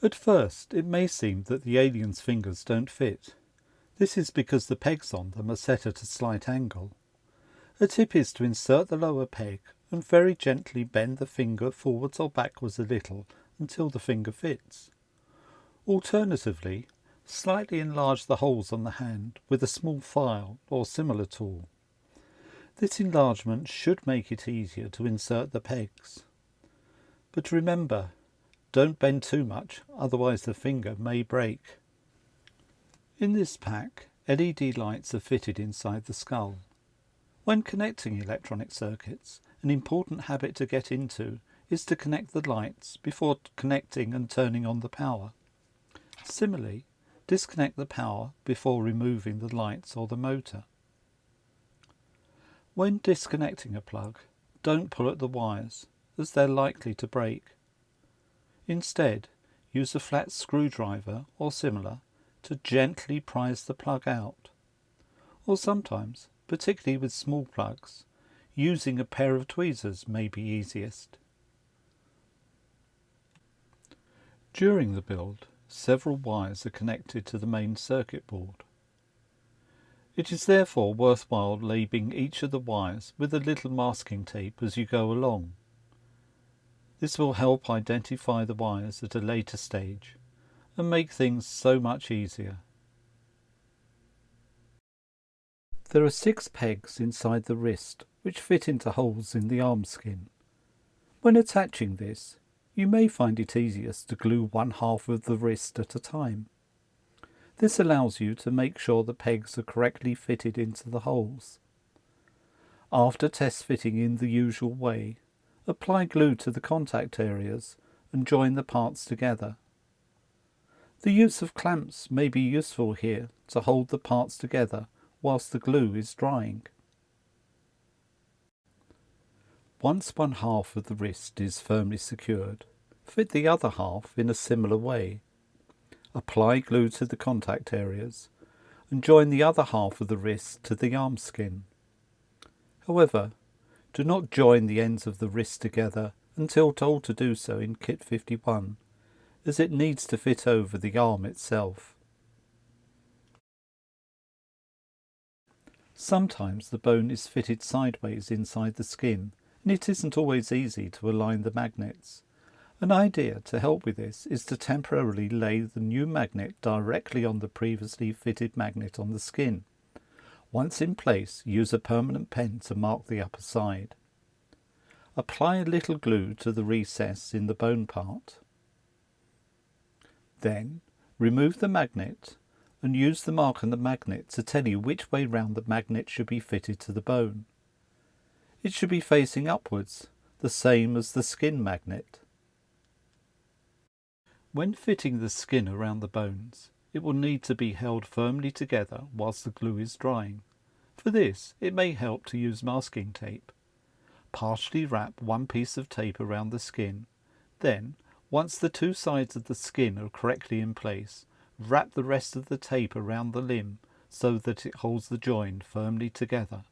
At first, it may seem that the alien's fingers don't fit. This is because the pegs on them are set at a slight angle. A tip is to insert the lower peg and very gently bend the finger forwards or backwards a little until the finger fits. Alternatively, slightly enlarge the holes on the hand with a small file or similar tool. This enlargement should make it easier to insert the pegs. But remember, don't bend too much, otherwise the finger may break. In this pack, LED lights are fitted inside the skull. When connecting electronic circuits, an important habit to get into is to connect the lights before connecting and turning on the power. Similarly, disconnect the power before removing the lights or the motor. When disconnecting a plug, don't pull at the wires, as they're likely to break. Instead, use a flat screwdriver or similar to gently prise the plug out. Or sometimes, particularly with small plugs, using a pair of tweezers may be easiest. During the build, several wires are connected to the main circuit board. It is therefore worthwhile labelling each of the wires with a little masking tape as you go along. This will help identify the wires at a later stage and make things so much easier. There are 6 pegs inside the wrist which fit into holes in the arm skin. When attaching this, you may find it easiest to glue one half of the wrist at a time. This allows you to make sure the pegs are correctly fitted into the holes. After test fitting in the usual way, apply glue to the contact areas and join the parts together. The use of clamps may be useful here to hold the parts together whilst the glue is drying. Once one half of the wrist is firmly secured, fit the other half in a similar way. Apply glue to the contact areas and join the other half of the wrist to the arm skin. However, do not join the ends of the wrist together until told to do so in Kit 51, as it needs to fit over the arm itself. Sometimes the bone is fitted sideways inside the skin, and it isn't always easy to align the magnets. An idea to help with this is to temporarily lay the new magnet directly on the previously fitted magnet on the skin. Once in place, use a permanent pen to mark the upper side. Apply a little glue to the recess in the bone part. Then, remove the magnet and use the mark on the magnet to tell you which way round the magnet should be fitted to the bone. It should be facing upwards, the same as the skin magnet. When fitting the skin around the bones, it will need to be held firmly together whilst the glue is drying. For this, it may help to use masking tape. Partially wrap one piece of tape around the skin. Then, once the 2 sides of the skin are correctly in place, wrap the rest of the tape around the limb so that it holds the join firmly together.